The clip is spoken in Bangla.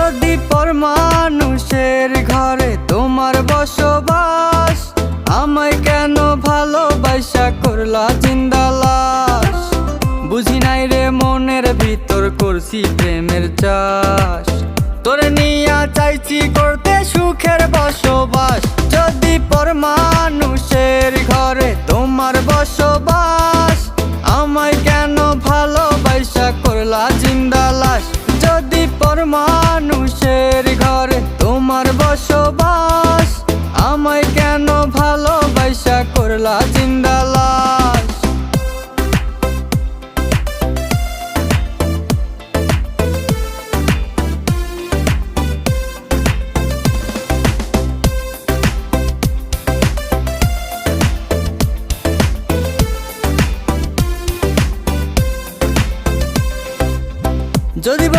যদি পর মানুষের ঘরে তোমার বসবাস, আমায় কেন ভালোবাসা করলা জিন্দা লাশ? বুঝি নাই রে মনের ভিতর করছি প্রেমের চাষ, তোরে নিয়া চাইছি করতে সুখের বসবাস। যদি পর মানুষের ঘরে তোমার বসবাস, আমায় কেন ভালোবাসা করলা জিন্দা লাশ?